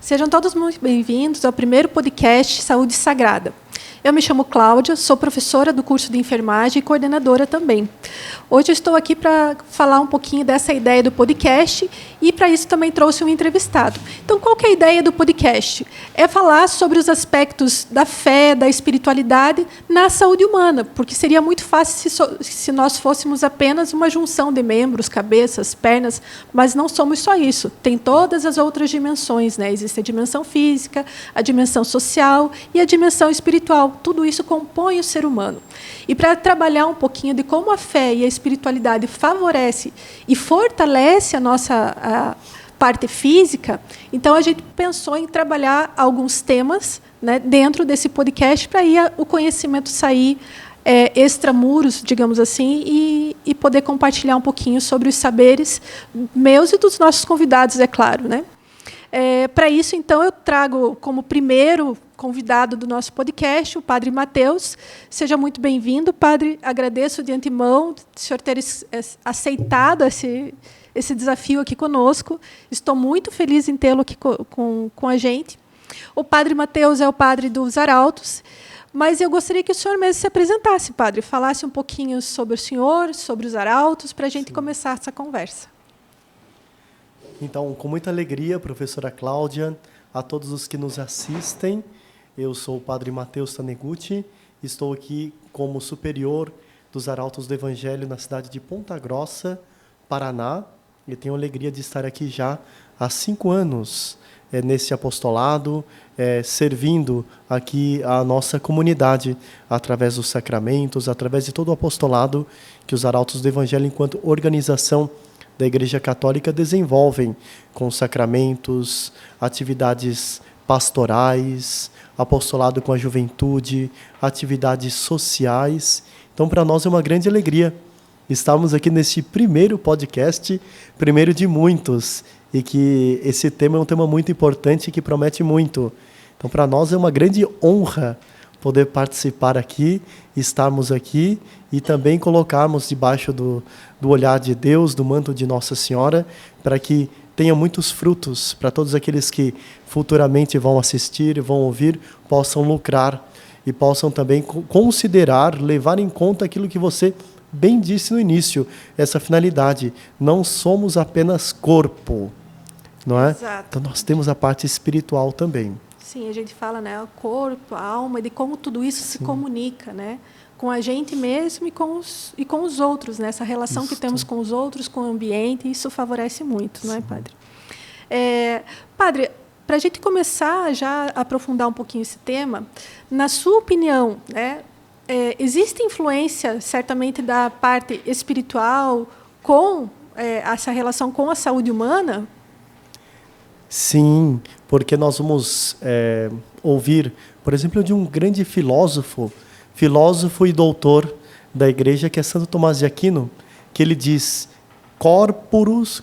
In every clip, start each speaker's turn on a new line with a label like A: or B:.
A: Sejam todos muito bem-vindos ao primeiro podcast Saúde Sagrada. Eu me chamo Cláudia, sou professora do curso de enfermagem e coordenadora também. Hoje eu estou aqui para falar um pouquinho dessa ideia do podcast e, para isso, também trouxe um entrevistado. Então, qual que é a ideia do podcast? É falar sobre os aspectos da fé, da espiritualidade na saúde humana, porque seria muito fácil se nós fôssemos apenas uma junção de membros, cabeças, pernas, mas não somos só isso. Tem todas as outras dimensões, né? Existe a dimensão física, a dimensão social e a dimensão espiritual. Tudo isso compõe o ser humano. E para trabalhar um pouquinho de como a fé e a espiritualidade favorece e fortalece a nossa parte física, então a gente pensou em trabalhar alguns temas, né, dentro desse podcast para o conhecimento sair extramuros, digamos assim, e poder compartilhar um pouquinho sobre os saberes meus e dos nossos convidados, é claro, né? Para isso, então, eu trago como primeiro convidado do nosso podcast o Padre Mateus. Seja muito bem-vindo, Padre. Agradeço de antemão o senhor ter aceitado esse desafio aqui conosco. Estou muito feliz em tê-lo aqui com a gente. O Padre Mateus é o padre dos Arautos, mas eu gostaria que o senhor mesmo se apresentasse, Padre, falasse um pouquinho sobre o senhor, sobre os Arautos, para a gente começar essa conversa.
B: Então, com muita alegria, professora Cláudia, a todos os que nos assistem, eu sou o Padre Mateus Taneguchi, estou aqui como superior dos Arautos do Evangelho na cidade de Ponta Grossa, Paraná, e tenho a alegria de estar aqui já há 5 anos nesse apostolado, servindo aqui a nossa comunidade através dos sacramentos, através de todo o apostolado que os Arautos do Evangelho, enquanto organização da Igreja Católica, desenvolvem com sacramentos, atividades pastorais, apostolado com a juventude, atividades sociais. Então, para nós é uma grande alegria estarmos aqui neste primeiro podcast, primeiro de muitos, e que esse tema é um tema muito importante e que promete muito. Então, para nós é uma grande honra poder participar aqui, estarmos aqui e também colocarmos debaixo do olhar de Deus, do manto de Nossa Senhora, para que tenha muitos frutos, para todos aqueles que futuramente vão assistir, vão ouvir, possam lucrar e possam também considerar, levar em conta aquilo que você bem disse no início, essa finalidade. Não somos apenas corpo, não é?
A: Exato.
B: Então nós temos a parte espiritual também.
A: Sim, a gente fala, né, o corpo, a alma, de como tudo isso se comunica, né, com a gente mesmo e com os outros, né, essa relação que temos com os outros, com o ambiente, isso favorece muito, não é, Padre? Padre, para a gente começar já a aprofundar um pouquinho esse tema, na sua opinião, né, existe influência, certamente, da parte espiritual com essa relação com a saúde humana?
B: Sim, porque nós vamos ouvir, por exemplo, de um grande filósofo e doutor da Igreja, que é Santo Tomás de Aquino, que ele diz: corpus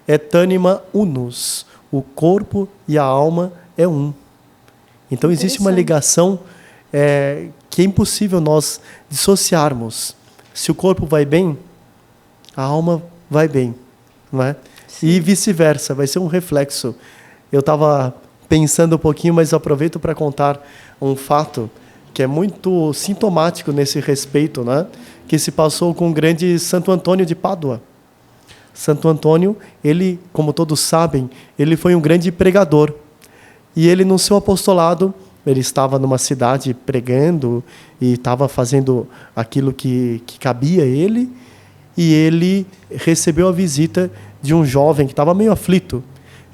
B: et anima unus. O corpo e a alma é um. Então existe uma ligação que é impossível nós dissociarmos. Se o corpo vai bem, a alma vai bem, não é? Sim. E vice-versa, vai ser um reflexo. Eu estava pensando um pouquinho, mas aproveito para contar um fato que é muito sintomático nesse respeito, né? Que se passou com o grande Santo Antônio de Pádua. Santo Antônio, ele, como todos sabem, ele foi um grande pregador. E ele, no seu apostolado, ele estava numa cidade pregando e estava fazendo aquilo que cabia a ele, e ele recebeu a visita de um jovem que estava meio aflito,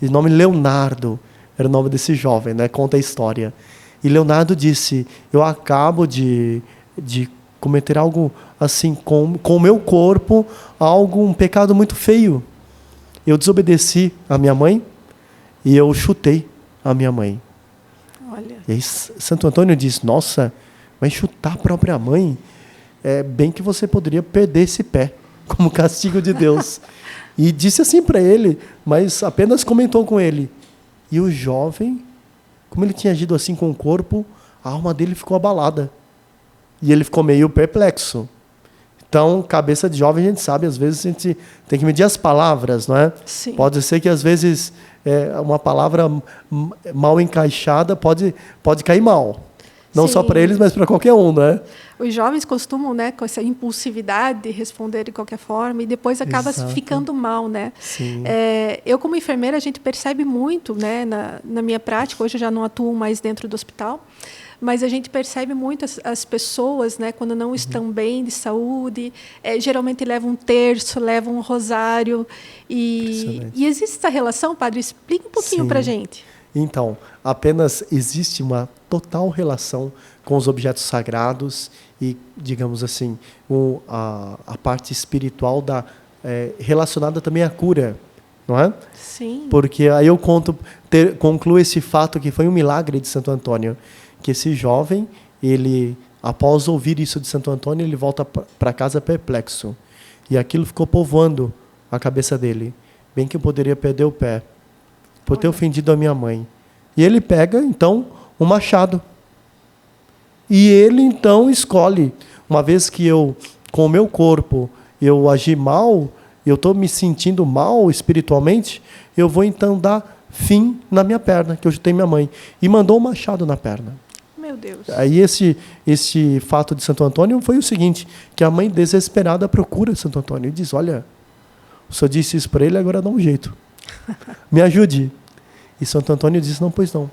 B: de nome Leonardo, era o nome desse jovem, né? Conta a história. E Leonardo disse: eu acabo de cometer algo assim com o meu corpo, um pecado muito feio. Eu desobedeci a minha mãe e eu chutei a minha mãe.
A: Olha.
B: E aí Santo Antônio diz: nossa, vai chutar a própria mãe? Bem que você poderia perder esse pé, como castigo de Deus. E disse assim para ele, mas apenas comentou com ele. E o jovem, como ele tinha agido assim com o corpo, a alma dele ficou abalada. E ele ficou meio perplexo. Então, cabeça de jovem, a gente sabe, às vezes a gente tem que medir as palavras, não é?
A: Sim.
B: Pode ser que às vezes uma palavra mal encaixada pode cair mal. Não só para eles, mas para qualquer um, né?
A: Os jovens costumam, né, com essa impulsividade de responder de qualquer forma e depois acaba ficando mal, né?
B: Sim.
A: Eu, como enfermeira, a gente percebe muito, né, na minha prática, hoje eu já não atuo mais dentro do hospital, mas a gente percebe muito as pessoas, né, quando não estão bem de saúde, geralmente levam um terço, levam um rosário. E existe essa relação, padre? Explica um pouquinho para a gente.
B: Então, apenas existe uma total relação com os objetos sagrados e, digamos assim, a parte espiritual relacionada também à cura, não é?
A: Sim.
B: Porque aí eu concluo esse fato que foi um milagre de Santo Antônio, que esse jovem, ele, após ouvir isso de Santo Antônio, ele volta para casa perplexo. E aquilo ficou povoando a cabeça dele. Bem que eu poderia perder o pé por ter ofendido a minha mãe. E ele pega, então, um machado. E ele, então, escolhe, uma vez que com o meu corpo, eu agi mal, eu estou me sentindo mal espiritualmente, eu vou, então, dar fim na minha perna, que eu tenho minha mãe. E mandou um machado na perna.
A: Meu Deus.
B: Aí esse fato de Santo Antônio foi o seguinte, que a mãe desesperada procura Santo Antônio e diz, olha, o senhor disse isso para ele, agora dá um jeito. Me ajude. E Santo Antônio diz, não, pois não.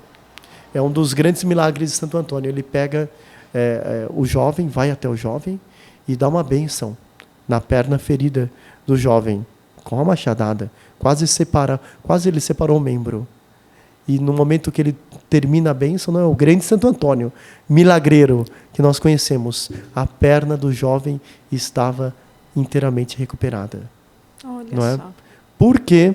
B: É um dos grandes milagres de Santo Antônio. Ele pega o jovem, vai até o jovem e dá uma bênção na perna ferida do jovem, com uma machadada. Quase ele separou o membro. E no momento que ele termina a bênção, não é o grande Santo Antônio, milagreiro, que nós conhecemos, a perna do jovem estava inteiramente recuperada.
A: Olha
B: não é?
A: só.
B: Por quê?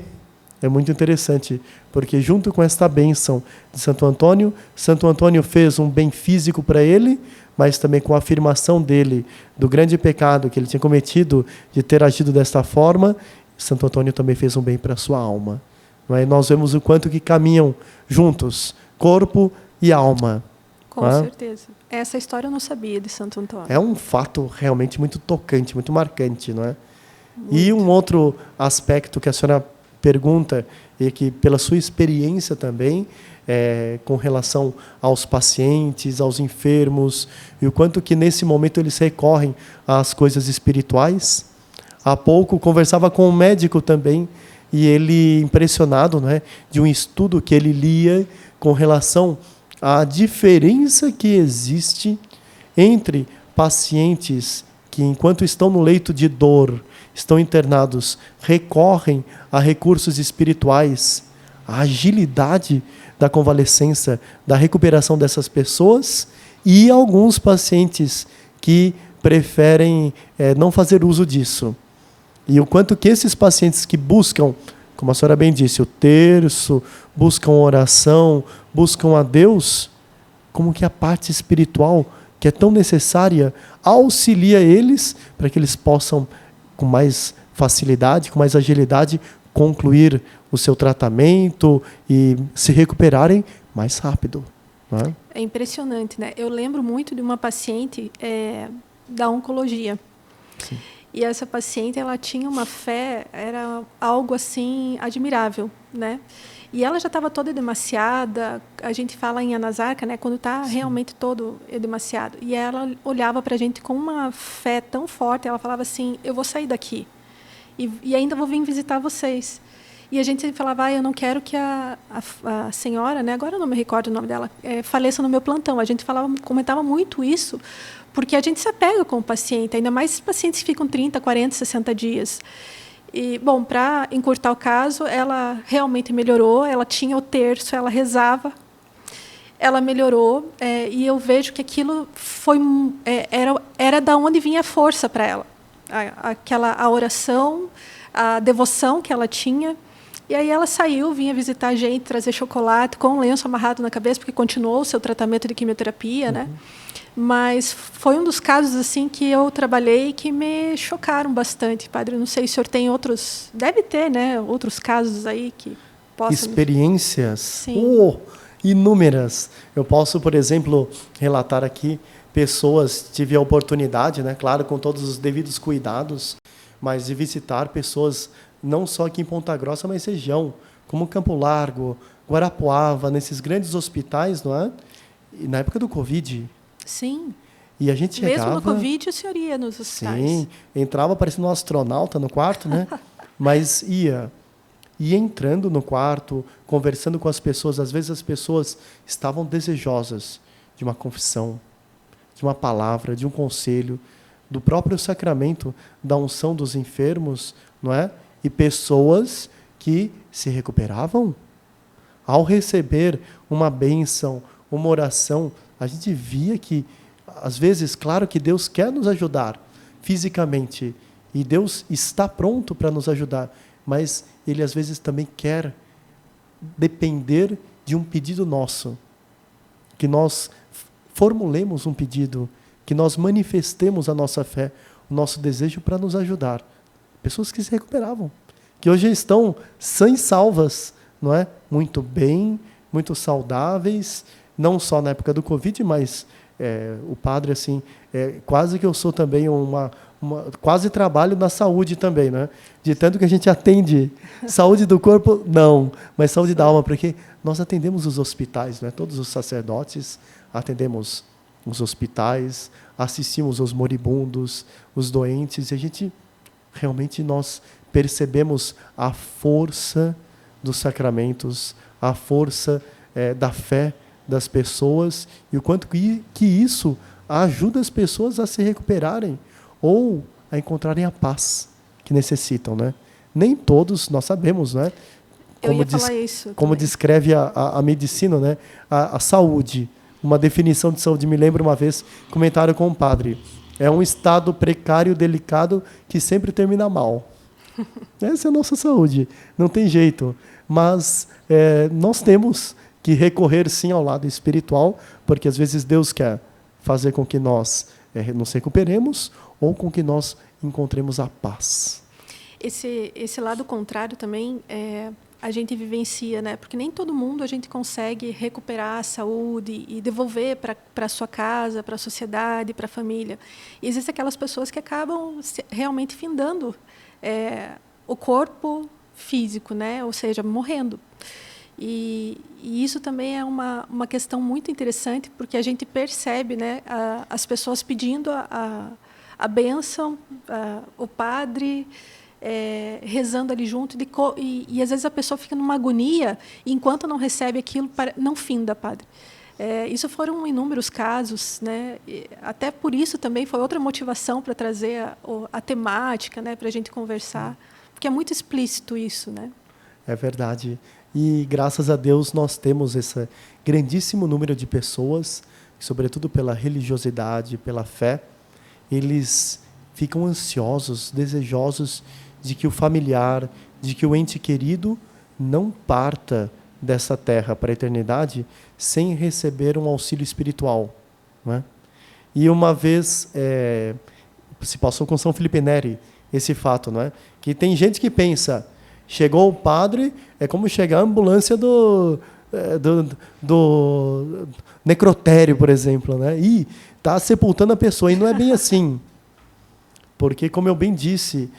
B: É muito interessante, porque junto com esta bênção de Santo Antônio fez um bem físico para ele, mas também com a afirmação dele do grande pecado que ele tinha cometido de ter agido desta forma, Santo Antônio também fez um bem para a sua alma. Não é? Nós vemos o quanto que caminham juntos, corpo e alma.
A: Com certeza. Essa história eu não sabia de Santo Antônio.
B: É um fato realmente muito tocante, muito marcante, não é? Muito. E um outro aspecto que a senhora pergunta, e que pela sua experiência também, com relação aos pacientes, aos enfermos, e o quanto que nesse momento eles recorrem às coisas espirituais. Há pouco conversava com um médico também, e ele, impressionado, não é, de um estudo que ele lia com relação à diferença que existe entre pacientes que, enquanto estão no leito de dor, estão internados, recorrem a recursos espirituais, a agilidade da convalescença, da recuperação dessas pessoas, e alguns pacientes que preferem não fazer uso disso. E o quanto que esses pacientes que buscam, como a senhora bem disse, o terço, buscam oração, buscam a Deus, como que a parte espiritual, que é tão necessária, auxilia eles para que eles possam, com mais facilidade, com mais agilidade, concluir o seu tratamento e se recuperarem mais rápido. Não é?
A: É impressionante, né? Eu lembro muito de uma paciente da oncologia.
B: Sim.
A: E essa paciente, ela tinha uma fé, era algo assim admirável, né? E ela já estava toda edemaciada, a gente fala em anasarca, né? Quando está realmente todo edemaciado. E ela olhava para a gente com uma fé tão forte, ela falava assim, eu vou sair daqui e ainda vou vir visitar vocês. E a gente falava, eu não quero que a senhora, né? Agora eu não me recordo o nome dela, faleça no meu plantão. A gente comentava muito isso, porque a gente se apega com o paciente, ainda mais os pacientes que ficam 30, 40, 60 dias. E, bom, para encurtar o caso, ela realmente melhorou, ela tinha o terço, ela rezava, ela melhorou, e eu vejo que aquilo era da onde vinha a força para ela. A oração, a devoção que ela tinha. E aí ela saiu, vinha visitar a gente, trazer chocolate com um lenço amarrado na cabeça, porque continuou o seu tratamento de quimioterapia, né? Mas foi um dos casos assim que eu trabalhei que me chocaram bastante, padre. Não sei se o senhor tem outros... Deve ter, né? Outros casos aí que possam...
B: Experiências?
A: Sim.
B: Inúmeras. Eu posso, por exemplo, relatar aqui pessoas... Tive a oportunidade, né? Claro, com todos os devidos cuidados, mas de visitar pessoas... não só aqui em Ponta Grossa, mas região, como Campo Largo, Guarapuava, nesses grandes hospitais, não é? E na época do Covid.
A: Sim.
B: E a gente chegava...
A: Mesmo no Covid, o senhor ia nos hospitais.
B: Sim, entrava parecendo um astronauta no quarto, né? Mas ia entrando no quarto, conversando com as pessoas. Às vezes as pessoas estavam desejosas de uma confissão, de uma palavra, de um conselho, do próprio sacramento da unção dos enfermos, não é? E pessoas que se recuperavam. Ao receber uma bênção, uma oração, a gente via que, às vezes, claro que Deus quer nos ajudar fisicamente, e Deus está pronto para nos ajudar, mas Ele, às vezes, também quer depender de um pedido nosso, que nós formulemos um pedido, que nós manifestemos a nossa fé, o nosso desejo para nos ajudar. Pessoas que se recuperavam, que hoje estão sãs e salvas, não é? Muito bem, muito saudáveis, não só na época do Covid, mas o padre, assim, quase que eu sou também quase trabalho na saúde também, né? De tanto que a gente atende saúde do corpo, não, mas saúde da alma, porque nós atendemos os hospitais, né? Todos os sacerdotes atendemos os hospitais, assistimos os moribundos, os doentes, e a gente realmente nós percebemos a força dos sacramentos, a força da fé das pessoas e o quanto que isso ajuda as pessoas a se recuperarem ou a encontrarem a paz que necessitam, né? Nem todos nós sabemos, né? Como descreve a medicina, né? A saúde. Uma definição de saúde, me lembro uma vez, comentaram com um padre, é um estado precário, delicado, que sempre termina mal. Essa é a nossa saúde, não tem jeito. Mas nós temos que recorrer, sim, ao lado espiritual, porque às vezes Deus quer fazer com que nós nos recuperemos ou com que nós encontremos a paz.
A: Esse lado contrário também a gente vivencia, né? Porque nem todo mundo a gente consegue recuperar a saúde e devolver para a sua casa, para a sociedade, para a família. E existem aquelas pessoas que acabam realmente findando o corpo físico, né? Ou seja, morrendo. E isso também é uma questão muito interessante, porque a gente percebe, né, as pessoas pedindo a bênção, o padre rezando ali junto, e às vezes a pessoa fica numa agonia, e enquanto não recebe aquilo, não finda, padre. Isso foram inúmeros casos, né? Até por isso também foi outra motivação para trazer a temática, né, para a gente conversar, porque é muito explícito isso, né?
B: É verdade. E graças a Deus nós temos esse grandíssimo número de pessoas, sobretudo pela religiosidade, pela fé, eles ficam ansiosos, desejosos de que o familiar, de que o ente querido não parta dessa terra para a eternidade sem receber um auxílio espiritual, não é? E uma vez se passou com São Felipe Neri esse fato, não é? Que tem gente que pensa, chegou o padre, é como chegar a ambulância do necrotério, por exemplo, né? E está sepultando a pessoa, e não é bem assim. Porque, como eu bem disse,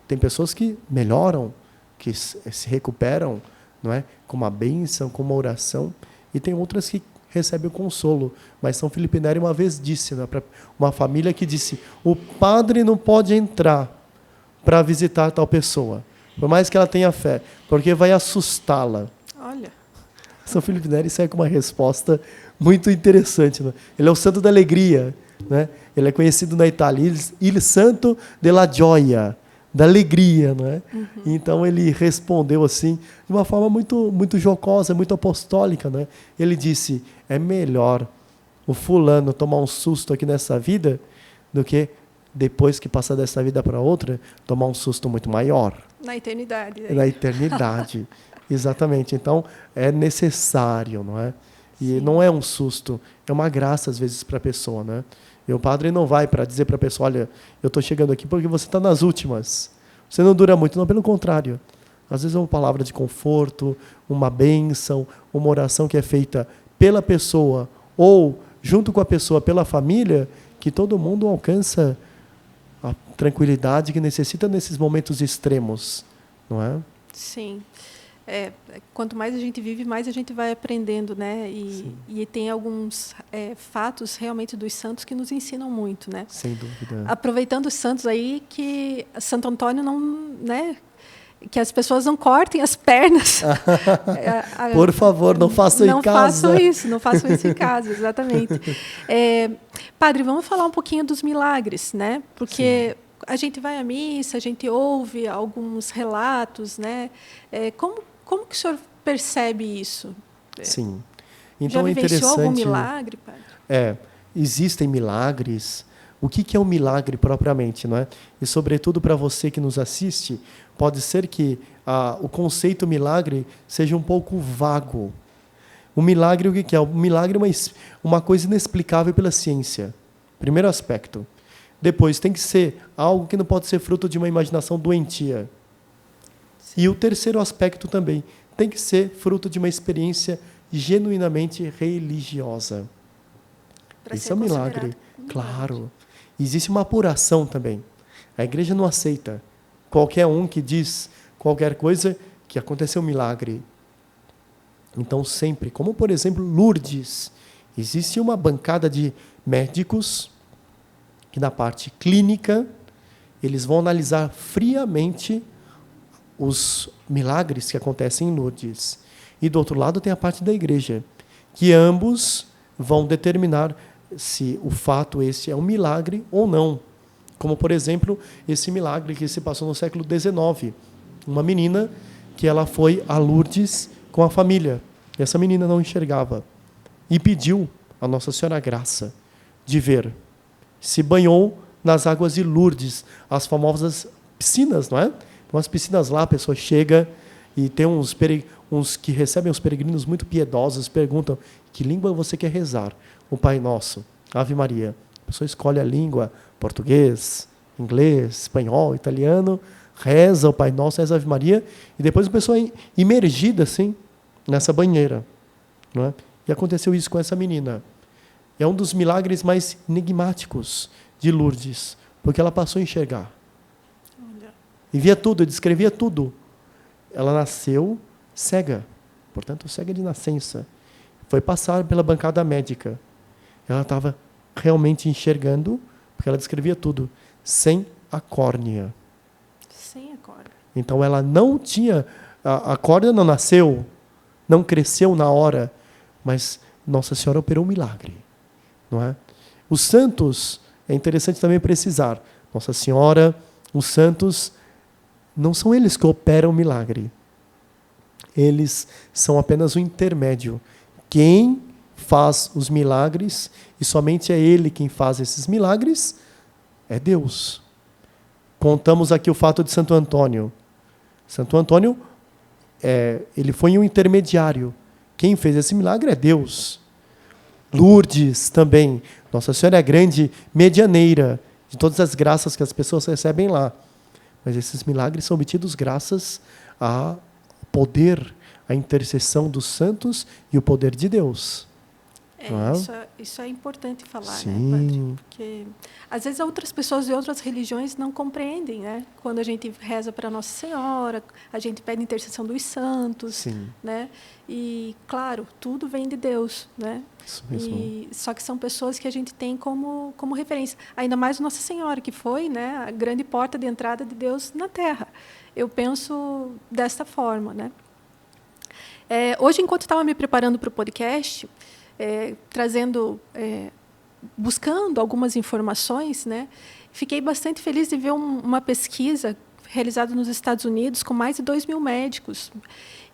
B: tem pessoas que melhoram, que se recuperam, não é? Com uma bênção, com uma oração, e tem outras que recebem o consolo. Mas São Felipe Neri uma vez disse, né, para uma família que disse, o padre não pode entrar para visitar tal pessoa, por mais que ela tenha fé, porque vai assustá-la.
A: Olha.
B: São Felipe Neri sai com uma resposta muito interessante, né? Ele é o santo da alegria, né? Ele é conhecido na Itália, il santo della gioia, da alegria, não é? Uhum. Então ele respondeu assim, de uma forma muito, muito jocosa, muito apostólica, né? Ele disse, é melhor o fulano tomar um susto aqui nessa vida do que depois que passar dessa vida para outra, tomar um susto muito maior.
A: Na eternidade.
B: Na eternidade, exatamente. Então, é necessário, não é? E sim, não é um susto, é uma graça, às vezes, para a pessoa, né? E o padre não vai para dizer para a pessoa, olha, eu estou chegando aqui porque você está nas últimas. Você não dura muito, não, pelo contrário. Às vezes é uma palavra de conforto, uma bênção, uma oração que é feita pela pessoa ou, junto com a pessoa, pela família, que todo mundo alcança a tranquilidade que necessita nesses momentos extremos, não é?
A: Sim. Quanto mais a gente vive, mais a gente vai aprendendo, né? E tem alguns fatos realmente dos santos que nos ensinam muito, né?
B: Sem dúvida.
A: Aproveitando os santos aí, que Santo Antônio não, né? Que as pessoas não cortem as pernas.
B: Por favor, não façam em casa.
A: Não façam isso em casa, exatamente. Padre, vamos falar um pouquinho dos milagres, né? Porque a gente vai à missa, a gente ouve alguns relatos, né? Como que o senhor percebe isso?
B: Sim. Então,
A: já
B: é
A: vivenciou
B: interessante.
A: algum milagre, padre?
B: Existem milagres. O que é um milagre propriamente, não é? E, sobretudo, para você que nos assiste, pode ser que o conceito milagre seja um pouco vago. O milagre, o que é? O milagre é uma coisa inexplicável pela ciência. Primeiro aspecto. Depois, tem que ser algo que não pode ser fruto de uma imaginação doentia. Sim. E o terceiro aspecto também, tem que ser fruto de uma experiência genuinamente religiosa. Isso é um milagre, claro. Existe uma apuração também. A igreja não aceita qualquer um que diz qualquer coisa que aconteceu um milagre. Então, sempre, como por exemplo, Lourdes, existe uma bancada de médicos que na parte clínica, eles vão analisar friamente os milagres que acontecem em Lourdes. E do outro lado tem a parte da igreja, que ambos vão determinar se o fato esse é um milagre ou não. Como, por exemplo, esse milagre que se passou no século XIX. Uma menina que ela foi a Lourdes com a família. E essa menina não enxergava. E pediu a Nossa Senhora a graça de ver. Se banhou nas águas de Lourdes, as famosas piscinas, não é? Umas piscinas lá, a pessoa chega e tem uns que recebem os peregrinos muito piedosos, perguntam: que língua você quer rezar? O Pai Nosso, Ave Maria. A pessoa escolhe a língua, português, inglês, espanhol, italiano, reza o Pai Nosso, reza a Ave Maria, e depois a pessoa é imergida assim, nessa banheira. Não é? E aconteceu isso com essa menina. É um dos milagres mais enigmáticos de Lourdes, porque ela passou a enxergar. E via tudo, descrevia tudo. Ela nasceu cega, portanto, cega de nascença. Foi passar pela bancada médica. Ela estava realmente enxergando, porque ela descrevia tudo, sem a córnea.
A: Sem a córnea.
B: Então, ela não tinha... A córnea não nasceu, não cresceu na hora, mas Nossa Senhora operou um milagre. Não é? Os santos, é interessante também precisar, Nossa Senhora, os santos, não são eles que operam o milagre. Eles são apenas o intermédio. Quem faz os milagres, e somente é Ele quem faz esses milagres, é Deus. Contamos aqui o fato de Santo Antônio. Santo Antônio, ele foi um intermediário. Quem fez esse milagre é Deus. Lourdes também. Nossa Senhora é a grande medianeira de todas as graças que as pessoas recebem lá. Mas esses milagres são obtidos graças ao poder, à intercessão dos santos e o poder de Deus.
A: Isso é importante falar,
B: Sim.
A: né, padre? Porque às vezes outras pessoas de outras religiões não compreendem, né? Quando a gente reza para Nossa Senhora, a gente pede intercessão dos santos,
B: Sim.
A: né? E claro, tudo vem de Deus, né?
B: Isso mesmo.
A: Só que são pessoas que a gente tem como referência. Ainda mais Nossa Senhora, que foi, né, a grande porta de entrada de Deus na Terra. Eu penso desta forma, né? Hoje, enquanto estava me preparando para o podcast, buscando algumas informações, né, fiquei bastante feliz de ver uma pesquisa realizada nos Estados Unidos com mais de 2.000 médicos.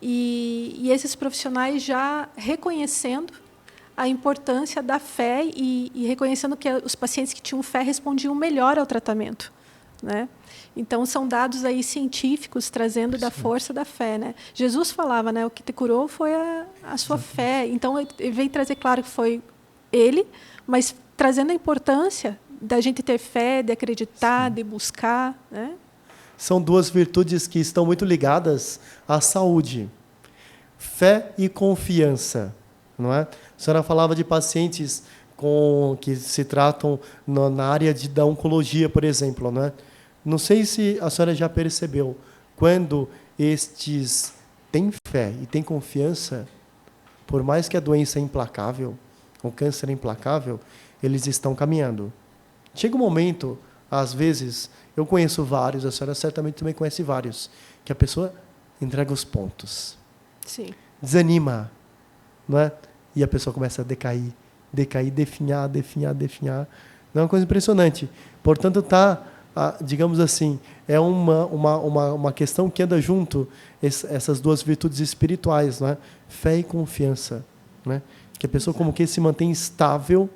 A: E esses profissionais já reconhecendo a importância da fé e reconhecendo que os pacientes que tinham fé respondiam melhor ao tratamento, né? Então, são dados aí científicos trazendo da força da fé, né? Jesus falava, né, o que te curou foi a sua fé. Então, ele veio trazer, claro, que foi ele, mas trazendo a importância da gente ter fé, de acreditar, de buscar, né?
B: São duas virtudes que estão muito ligadas à saúde. Fé e confiança, não é? A senhora falava de pacientes que se tratam na área da oncologia, por exemplo, não é? Não sei se a senhora já percebeu, quando estes têm fé e têm confiança, por mais que a doença é implacável, o câncer é implacável, eles estão caminhando. Chega um momento, às vezes, eu conheço vários, a senhora certamente também conhece vários, que a pessoa entrega os pontos.
A: Sim.
B: Desanima, não é? E a pessoa começa a decair, definhar. Não é uma coisa impressionante. Portanto, digamos assim, é uma questão que anda junto, essas duas virtudes espirituais, não é? Fé e confiança, né? Que a pessoa como que se mantém estável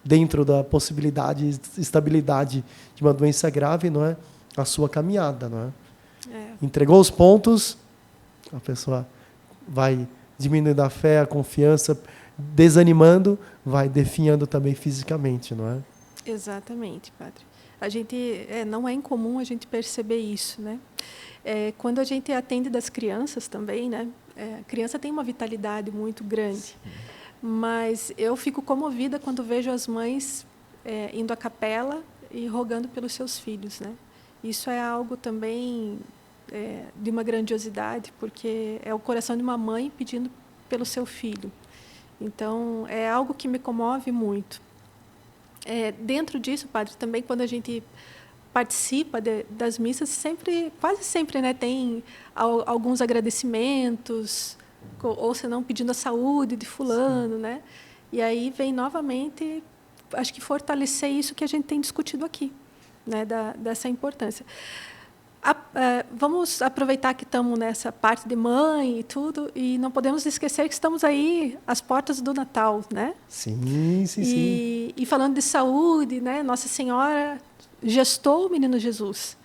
B: dentro da possibilidade, estabilidade de uma doença grave, não é? A sua caminhada, não é? Entregou os pontos, a pessoa vai diminuindo a fé, a confiança, desanimando, vai definhando também fisicamente, não é?
A: Exatamente, padre. A gente não é incomum a gente perceber isso, né? Quando a gente atende das crianças também, né? A criança tem uma vitalidade muito grande. Sim. Mas eu fico comovida quando vejo as mães indo à capela e rogando pelos seus filhos, né? Isso é algo também de uma grandiosidade, porque é o coração de uma mãe pedindo pelo seu filho. Então, é algo que me comove muito. Dentro disso, padre, também quando a gente participa das missas, quase sempre, né, tem alguns agradecimentos, ou se não, pedindo a saúde de fulano, né? E aí vem novamente, acho que fortalecer isso que a gente tem discutido aqui, né, dessa importância. Vamos aproveitar que estamos nessa parte de mãe e tudo, e não podemos esquecer que estamos aí às portas do Natal, né?
B: Sim.
A: E falando de saúde, né? Nossa Senhora gestou o menino Jesus.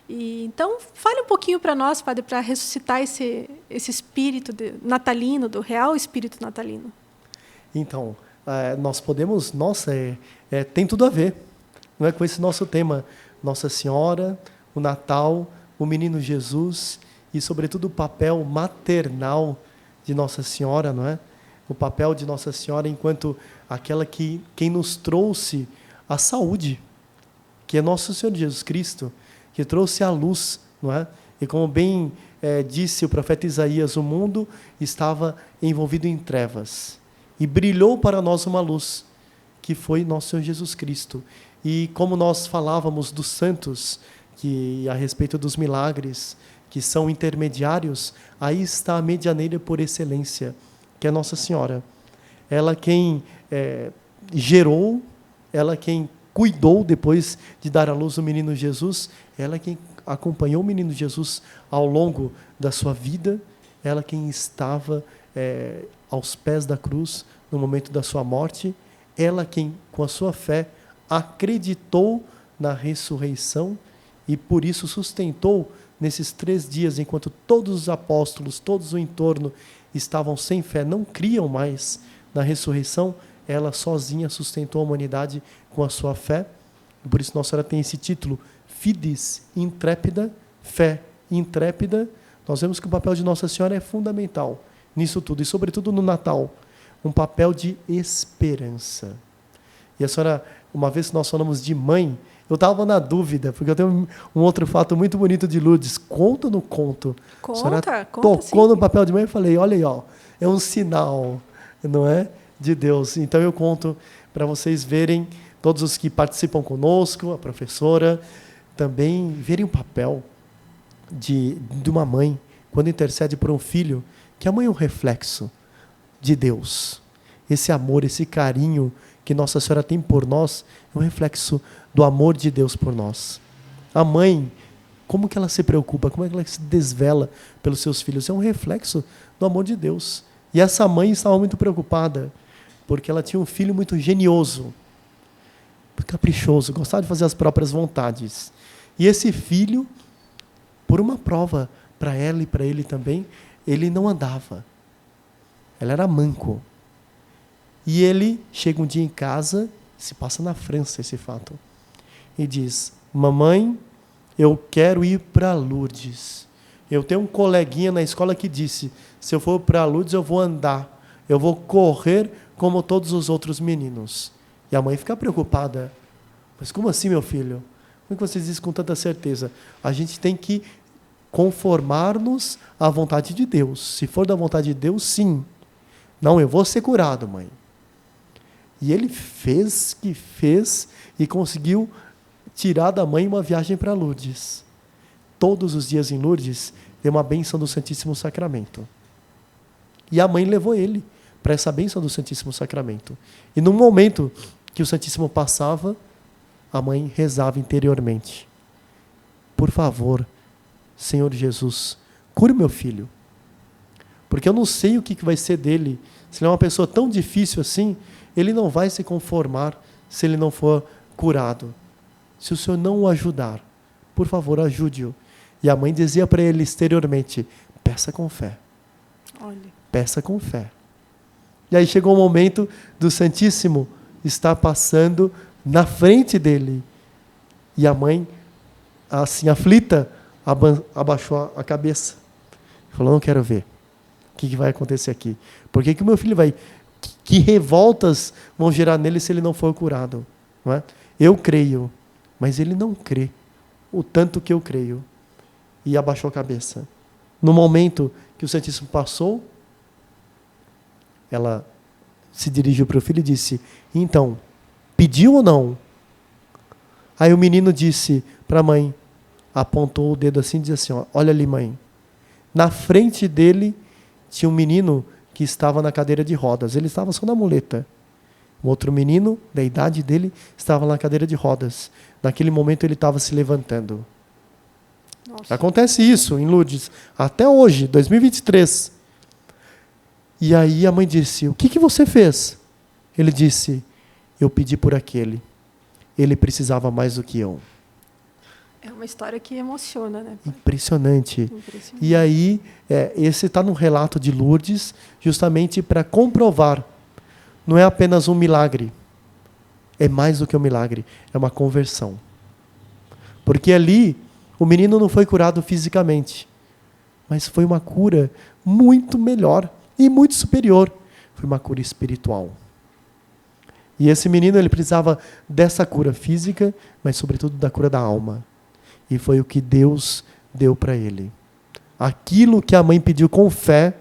A: Então, fale um pouquinho para nós, padre, para ressuscitar esse espírito natalino, do real espírito natalino.
B: Então, nós podemos... Nossa, tem tudo a ver, não é, com esse nosso tema. Nossa Senhora, o Natal, o menino Jesus e, sobretudo, o papel maternal de Nossa Senhora, não é? O papel de Nossa Senhora enquanto aquela quem nos trouxe a saúde, que é Nosso Senhor Jesus Cristo, que trouxe a luz, não é? E como bem disse o profeta Isaías, o mundo estava envolvido em trevas e brilhou para nós uma luz, que foi Nosso Senhor Jesus Cristo. E como nós falávamos dos santos, que a respeito dos milagres, que são intermediários, aí está a medianeira por excelência, que é Nossa Senhora. Ela quem gerou, ela quem cuidou depois de dar à luz o menino Jesus, ela quem acompanhou o menino Jesus ao longo da sua vida, ela quem estava aos pés da cruz no momento da sua morte, ela quem, com a sua fé, acreditou na ressurreição e por isso sustentou nesses 3 dias, enquanto todos os apóstolos, todos o entorno estavam sem fé, não criam mais na ressurreição, ela sozinha sustentou a humanidade com a sua fé. E por isso Nossa Senhora tem esse título, Fides intrépida, fé intrépida. Nós vemos que o papel de Nossa Senhora é fundamental nisso tudo, e sobretudo no Natal, um papel de esperança. E a senhora, uma vez que nós falamos de mãe, eu estava na dúvida, porque eu tenho um outro fato muito bonito de Lourdes. Conta ou não conto?
A: Conta,
B: a senhora
A: conta
B: tocou
A: sim.
B: no papel de mãe e falei, olha aí, ó, é um sinal, não é? De Deus. Então eu conto para vocês verem, todos os que participam conosco, a professora, também verem o papel de uma mãe, quando intercede por um filho, que a mãe é um reflexo de Deus. Esse amor, esse carinho que Nossa Senhora tem por nós, é um reflexo do amor de Deus por nós. A mãe, como que ela se preocupa, como é que ela se desvela pelos seus filhos? É um reflexo do amor de Deus. E essa mãe estava muito preocupada, porque ela tinha um filho muito genioso, muito caprichoso, gostava de fazer as próprias vontades. E esse filho, por uma prova para ela e para ele também, ele não andava. Ela era manco. E ele chega um dia em casa, se passa na França esse fato, e diz, mamãe, eu quero ir para Lourdes. Eu tenho um coleguinha na escola que disse, se eu for para Lourdes eu vou andar, eu vou correr como todos os outros meninos. E a mãe fica preocupada. Mas como assim, meu filho? Como é que você diz com tanta certeza? A gente tem que conformar-nos à vontade de Deus. Se for da vontade de Deus, sim. Não, eu vou ser curado, mãe. E ele fez e conseguiu tirar da mãe uma viagem para Lourdes. Todos os dias em Lourdes tem uma bênção do Santíssimo Sacramento. E a mãe levou ele para essa bênção do Santíssimo Sacramento. E no momento que o Santíssimo passava, a mãe rezava interiormente: por favor, Senhor Jesus, cure meu filho. Porque eu não sei o que vai ser dele. Se ele é uma pessoa tão difícil assim, ele não vai se conformar se ele não for curado. Se o Senhor não o ajudar, por favor, ajude-o. E a mãe dizia para ele exteriormente: peça com fé.
A: Olha.
B: Peça com fé. E aí chegou o momento do Santíssimo estar passando na frente dele. E a mãe, assim aflita, abaixou a cabeça. Falou: não quero ver. O que vai acontecer aqui? Por que o meu filho vai... Que revoltas vão gerar nele se ele não for curado? Não é? Eu creio, mas ele não crê o tanto que eu creio. E abaixou a cabeça. No momento que o Santíssimo passou, ela se dirigiu para o filho e disse: então, pediu ou não? Aí o menino disse para a mãe, apontou o dedo assim e disse assim: ó, olha ali, mãe. Na frente dele tinha um menino que estava na cadeira de rodas. Ele estava só na muleta. O outro menino, da idade dele, estava na cadeira de rodas. Naquele momento ele estava se levantando. Nossa. Acontece isso em Lourdes, até hoje, 2023. E aí a mãe disse: o que você fez? Ele disse: eu pedi por aquele. Ele precisava mais do que eu.
A: É uma história que emociona, né?
B: Impressionante. E aí, esse está no relato de Lourdes, justamente para comprovar. Não é apenas um milagre. É mais do que um milagre. É uma conversão. Porque ali, o menino não foi curado fisicamente, mas foi uma cura muito melhor e muito superior. Foi uma cura espiritual. E esse menino, ele precisava dessa cura física, mas sobretudo da cura da alma. E foi o que Deus deu para ele. Aquilo que a mãe pediu com fé,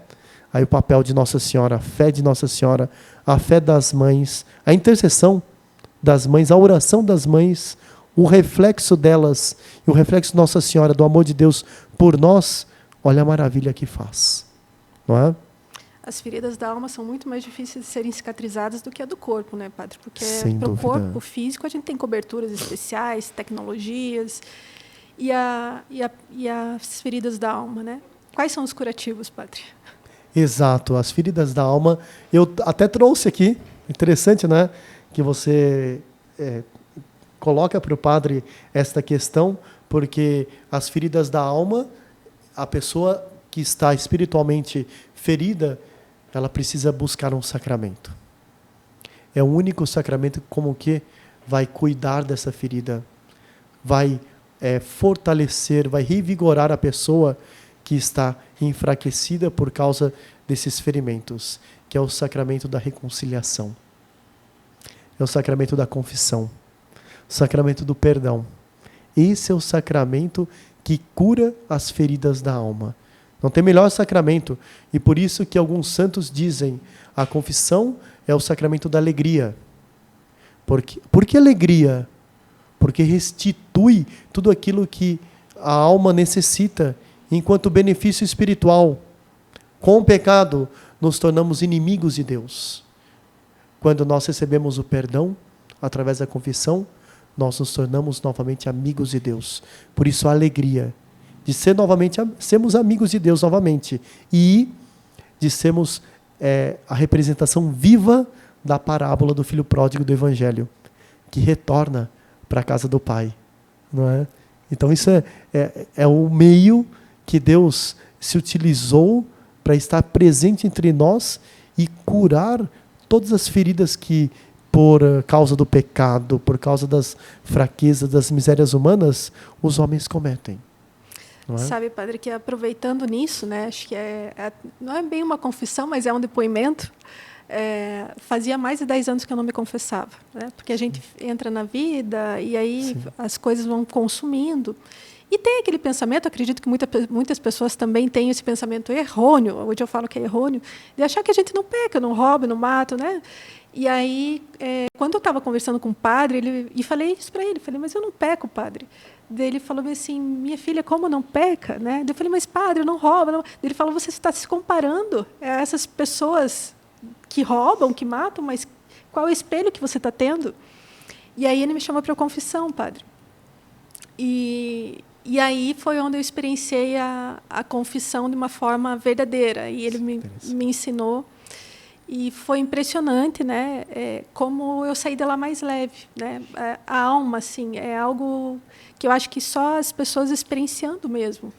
B: aí o papel de Nossa Senhora, a fé de Nossa Senhora, a fé das mães, a intercessão das mães, a oração das mães, o reflexo delas, e o reflexo de Nossa Senhora, do amor de Deus por nós, olha a maravilha que faz. Não é?
A: As feridas da alma são muito mais difíceis de serem cicatrizadas do que a do corpo, né, Padre? Porque
B: para
A: o corpo físico a gente tem coberturas especiais, tecnologias, e as feridas da alma, né? Quais são os curativos, Padre?
B: Exato, as feridas da alma. Eu até trouxe aqui, interessante, né? Que você coloca para o Padre esta questão, porque as feridas da alma, a pessoa que está espiritualmente ferida, ela precisa buscar um sacramento. É o único sacramento como que vai cuidar dessa ferida, vai fortalecer, vai revigorar a pessoa que está enfraquecida por causa desses ferimentos, que é o sacramento da reconciliação. É o sacramento da confissão, o sacramento do perdão. Esse é o sacramento que cura as feridas da alma. Não tem melhor sacramento. E por isso que alguns santos dizem: a confissão é o sacramento da alegria. Por que alegria? Porque restitui tudo aquilo que a alma necessita enquanto benefício espiritual. Com o pecado, nos tornamos inimigos de Deus. Quando nós recebemos o perdão, através da confissão, nós nos tornamos novamente amigos de Deus. Por isso a alegria de sermos amigos de Deus novamente. E de sermos a representação viva da parábola do filho pródigo do Evangelho, que retorna para a casa do Pai. Não é? Então isso é o meio que Deus se utilizou para estar presente entre nós e curar todas as feridas que, por causa do pecado, por causa das fraquezas, das misérias humanas, os homens cometem. Não é?
A: Sabe, Padre, que aproveitando nisso, né, acho que não é bem uma confissão, mas é um depoimento. fazia mais de 10 anos que eu não me confessava, né? Porque a gente entra na vida e aí
B: Sim.
A: as coisas vão consumindo. E tem aquele pensamento, acredito que muitas pessoas também têm esse pensamento errôneo, hoje eu falo que é errôneo, de achar que a gente não peca, não rouba, não mata, né? E aí, quando eu estava conversando com o padre, e falei isso para ele, falei, mas eu não peco, padre. Daí ele falou assim, minha filha, como não peca? Né? Daí eu falei, mas padre, eu não roubo. Não. Daí ele falou, você está se comparando a essas pessoas que roubam, que matam, mas qual é o espelho que você está tendo? E aí ele me chamou para a confissão, padre. E aí foi onde eu experienciei a confissão de uma forma verdadeira. E ele me ensinou. E foi impressionante, né? Como eu saí de lá mais leve, né? A alma, assim, é algo que eu acho que só as pessoas experienciando mesmo.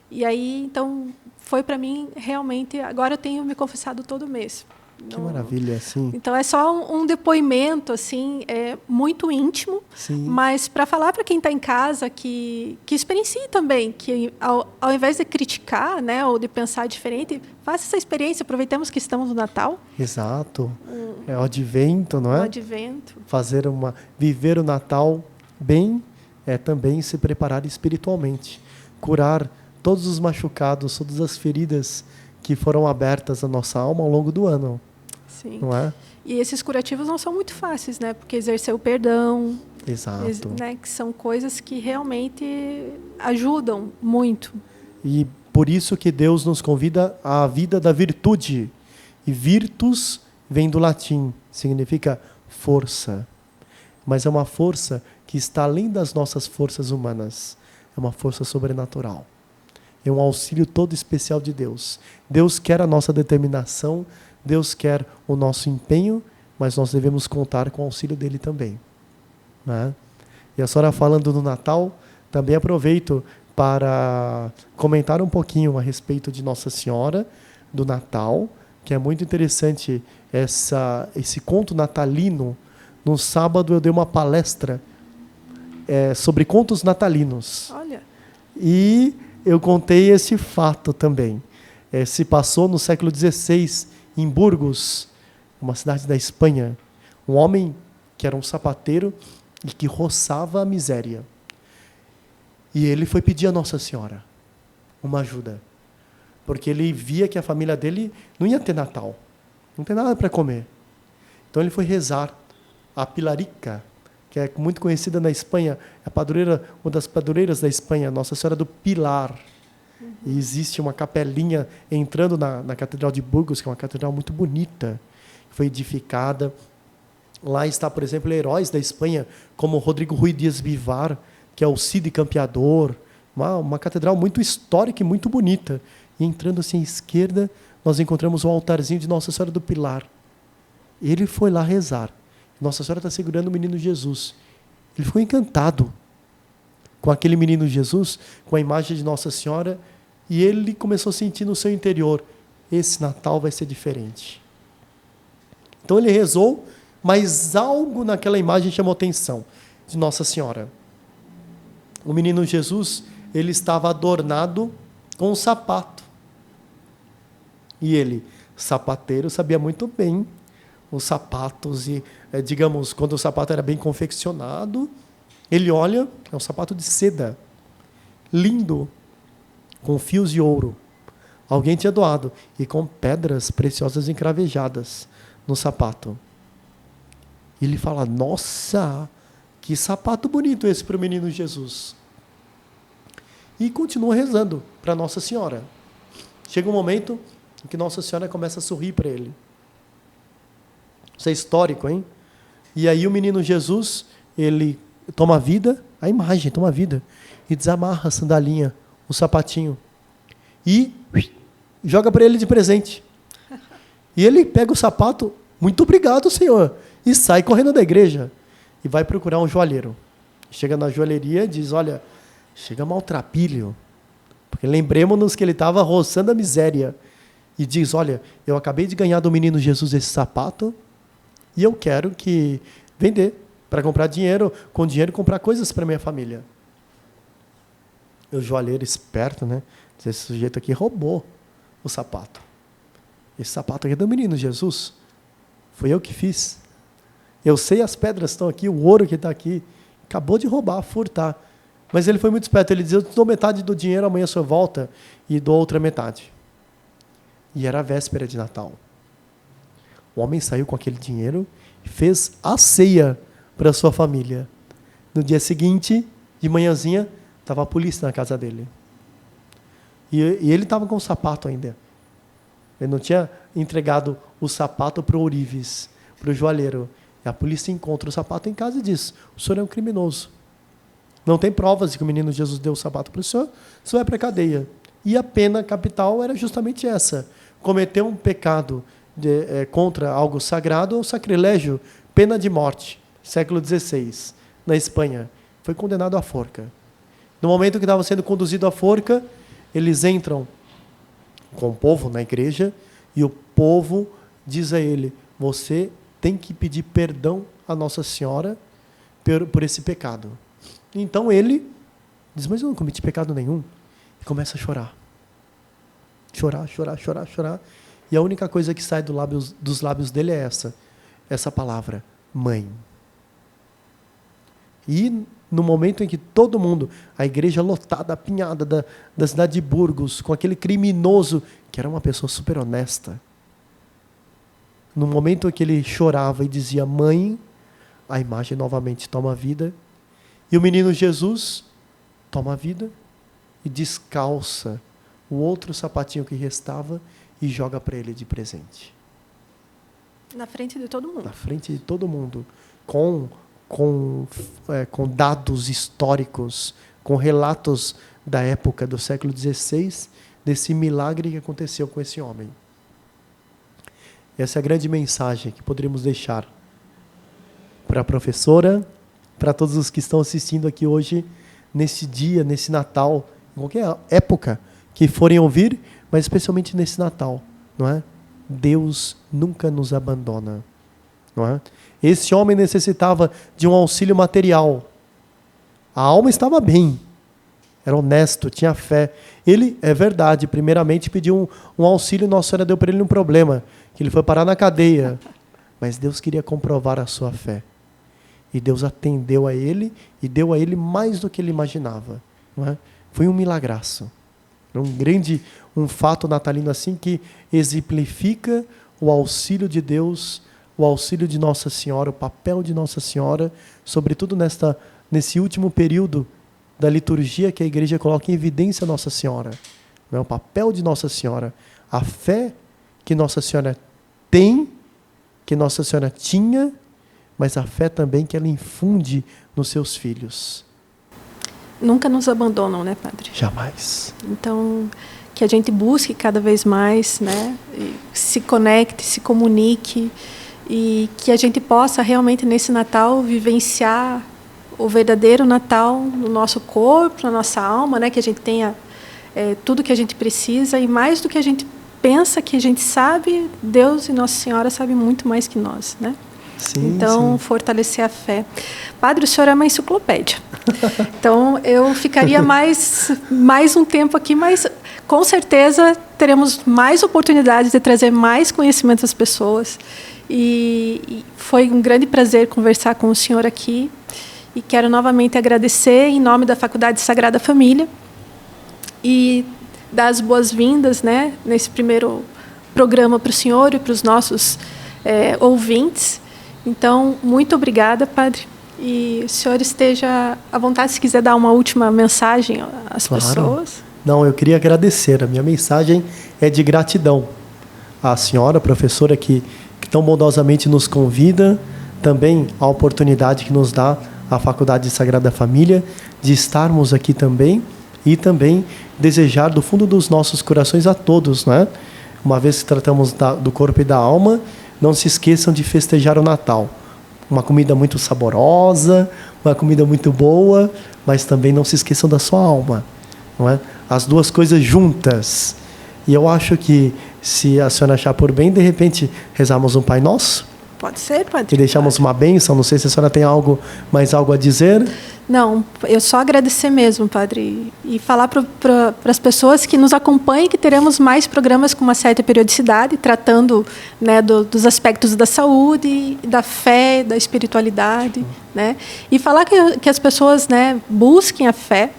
A: E aí, então, foi para mim realmente. Agora eu tenho me confessado todo mês.
B: Que maravilha, sim.
A: Então é só um depoimento assim, muito íntimo,
B: Sim.
A: Mas para falar para quem está em casa que experiencie também, que ao invés de criticar, né, ou de pensar diferente, faça essa experiência. Aproveitemos que estamos no Natal.
B: Exato. É o advento, não é?
A: O advento.
B: Viver o Natal bem é também se preparar espiritualmente, curar todos os machucados, todas as feridas que foram abertas à nossa alma ao longo do ano.
A: Sim.
B: Não é?
A: E esses curativos não são muito fáceis, né? Porque exercer o perdão,
B: exato,
A: né? Que são coisas que realmente ajudam muito.
B: E por isso que Deus nos convida à vida da virtude. E virtus vem do latim, significa força. Mas é uma força que está além das nossas forças humanas. É uma força sobrenatural. É um auxílio todo especial de Deus. Deus quer a nossa determinação, Deus quer o nosso empenho, mas nós devemos contar com o auxílio dele também. Né? E a senhora falando do Natal, também aproveito para comentar um pouquinho a respeito de Nossa Senhora, do Natal, que é muito interessante esse conto natalino. No sábado eu dei uma palestra sobre contos natalinos.
A: Olha.
B: E eu contei esse fato também. Se passou no século XVI, em Burgos, uma cidade da Espanha. Um homem que era um sapateiro e que roçava a miséria. E ele foi pedir a Nossa Senhora uma ajuda. Porque ele via que a família dele não ia ter Natal. Não tem nada para comer. Então ele foi rezar. A Pilarica, que é muito conhecida na Espanha, é uma das padroeiras da Espanha, Nossa Senhora do Pilar. E existe uma capelinha entrando na Catedral de Burgos, que é uma catedral muito bonita, foi edificada. Lá está, por exemplo, heróis da Espanha, como Rodrigo Ruy Dias Vivar, que é o Cid Campeador, uma catedral muito histórica e muito bonita. E entrando assim à esquerda, nós encontramos o altarzinho de Nossa Senhora do Pilar. Ele foi lá rezar. Nossa Senhora está segurando o menino Jesus. Ele ficou encantado com aquele menino Jesus, com a imagem de Nossa Senhora, e ele começou a sentir no seu interior, esse Natal vai ser diferente. Então ele rezou, mas algo naquela imagem chamou a atenção de Nossa Senhora. O menino Jesus, ele estava adornado com um sapato. E ele, sapateiro, sabia muito bem os sapatos, e, digamos, quando o sapato era bem confeccionado, ele olha, é um sapato de seda, lindo, com fios de ouro. Alguém tinha doado, e com pedras preciosas encravejadas no sapato. E ele fala, nossa, que sapato bonito esse para o menino Jesus. E continua rezando para Nossa Senhora. Chega um momento em que Nossa Senhora começa a sorrir para ele. Isso é histórico, hein? E aí o menino Jesus, ele toma vida, a imagem toma vida, e desamarra a sandalinha, o sapatinho, e joga para ele de presente. E ele pega o sapato, muito obrigado, Senhor, e sai correndo da igreja, e vai procurar um joalheiro. Chega na joalheria e diz, olha, chega maltrapilho, porque lembremos-nos que ele estava roçando a miséria, e diz, olha, eu acabei de ganhar do menino Jesus esse sapato, e eu quero que vender, para comprar dinheiro, com dinheiro comprar coisas para minha família. O joalheiro esperto, né? Esse sujeito aqui roubou o sapato. Esse sapato aqui é do menino Jesus. Foi eu que fiz. Eu sei as pedras estão aqui, o ouro que está aqui. Acabou de roubar, furtar. Mas ele foi muito esperto. Ele dizia, eu te dou metade do dinheiro, amanhã o senhor volta e dou outra metade. E era a véspera de Natal. O homem saiu com aquele dinheiro e fez a ceia para a sua família. No dia seguinte, de manhãzinha, estava a polícia na casa dele. E ele estava com o sapato ainda. Ele não tinha entregado o sapato para o ourives, para o joalheiro. E a polícia encontra o sapato em casa e diz, o senhor é um criminoso. Não tem provas de que o menino Jesus deu o sapato para o senhor, você vai para a cadeia. E a pena capital era justamente essa. Cometer um pecado contra algo sagrado ou sacrilégio, pena de morte. Século XVI, na Espanha. Foi condenado à forca. No momento que estava sendo conduzido à forca, eles entram com o povo na igreja e o povo diz a ele, você tem que pedir perdão a Nossa Senhora por esse pecado. Então ele diz, mas eu não cometi pecado nenhum. E começa a chorar. Chorar, chorar, chorar, chorar. E a única coisa que sai dos lábios dele é essa palavra, mãe. E no momento em que todo mundo, a igreja lotada, apinhada da cidade de Burgos, com aquele criminoso, que era uma pessoa super honesta, no momento em que ele chorava e dizia mãe, a imagem novamente toma vida, e o menino Jesus toma vida e descalça o outro sapatinho que restava e joga para ele de presente.
A: Na frente de todo mundo.
B: Na frente de todo mundo. Com dados históricos, com relatos da época do século XVI, desse milagre que aconteceu com esse homem. Essa é a grande mensagem que poderíamos deixar para a professora, para todos os que estão assistindo aqui hoje, nesse dia, nesse Natal, em qualquer época que forem ouvir, mas especialmente nesse Natal, não é? Deus nunca nos abandona, não é? Esse homem necessitava de um auxílio material. A alma estava bem, era honesto, tinha fé. Ele, é verdade, primeiramente pediu um auxílio, Nossa Senhora deu para ele um problema, que ele foi parar na cadeia. Mas Deus queria comprovar a sua fé. E Deus atendeu a ele e deu a ele mais do que ele imaginava. Não é? Foi um milagraço. Um fato natalino assim que exemplifica o auxílio de Deus, o auxílio de Nossa Senhora, o papel de Nossa Senhora, sobretudo nesse último período da liturgia que a igreja coloca em evidência a Nossa Senhora. Não é? O papel de Nossa Senhora, a fé que Nossa Senhora tem, que Nossa Senhora tinha, mas a fé também que ela infunde nos seus filhos.
A: Nunca nos abandonam, né, Padre?
B: Jamais.
A: Então, que a gente busque cada vez mais, né, se conecte, se comunique, e que a gente possa realmente nesse Natal vivenciar o verdadeiro Natal no nosso corpo, na nossa alma, né, que a gente tenha tudo que a gente precisa, e mais do que a gente pensa que a gente sabe, Deus e Nossa Senhora sabem muito mais que nós, né?
B: Sim,
A: então,
B: sim.
A: Fortalecer a fé. Padre, o senhor é uma enciclopédia. Então, eu ficaria mais um tempo aqui, mas com certeza teremos mais oportunidades de trazer mais conhecimento às pessoas. E foi um grande prazer conversar com o senhor aqui. E quero novamente agradecer em nome da Faculdade Sagrada Família e dar as boas-vindas, né, nesse primeiro programa para o senhor e para os nossos ouvintes. Então, muito obrigada, Padre. E o senhor esteja à vontade, se quiser dar uma última mensagem às pessoas.
B: Não, eu queria agradecer. A minha mensagem é de gratidão à senhora, professora, que tão bondosamente nos convida, também a oportunidade que nos dá a Faculdade de Sagrada Família de estarmos aqui também e também desejar do fundo dos nossos corações a todos, né? Uma vez que tratamos do corpo e da alma, não se esqueçam de festejar o Natal. Uma comida muito saborosa, uma comida muito boa, mas também não se esqueçam da sua alma, não é? As duas coisas juntas. E eu acho que, se a senhora achar por bem, de repente, rezamos um Pai Nosso.
A: Pode ser, Padre.
B: E deixamos uma bênção. Não sei se a senhora tem mais algo a dizer.
A: Não, eu só agradecer mesmo, Padre, e falar para as pessoas que nos acompanhem que teremos mais programas com uma certa periodicidade, tratando, né, dos aspectos da saúde, da fé, da espiritualidade, né, e falar que as pessoas, né, busquem a fé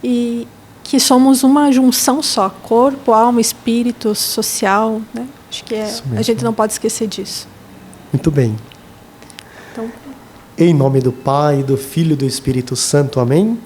A: e que somos uma junção só, corpo, alma, espírito, social, né? Acho que a gente não pode esquecer disso.
B: Muito bem.
A: Então,
B: em nome do Pai, do Filho e do Espírito Santo. Amém?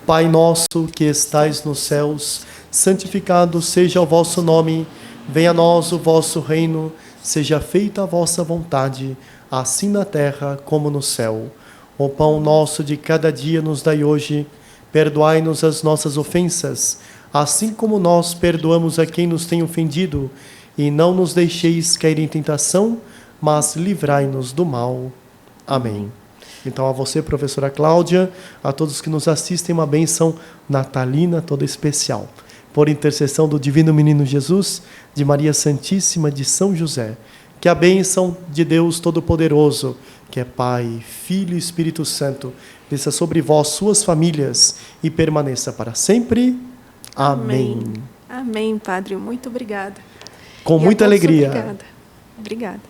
B: Pai nosso que estais nos céus, santificado seja o vosso nome. Venha a nós o vosso reino. Seja feita a vossa vontade, assim na terra como no céu. O pão nosso de cada dia nos dai hoje. Perdoai-nos as nossas ofensas, assim como nós perdoamos a quem nos tem ofendido. E não nos deixeis cair em tentação, mas livrai-nos do mal. Amém. Então, a você, professora Cláudia, a todos que nos assistem, uma bênção natalina toda especial. Por intercessão do Divino Menino Jesus, de Maria Santíssima, de São José, que a bênção de Deus Todo-Poderoso, que é Pai, Filho e Espírito Santo, desça sobre vós, suas famílias, e permaneça para sempre. Amém.
A: Amém, Padre. Muito obrigada.
B: Com muita alegria.
A: Obrigada. Obrigada.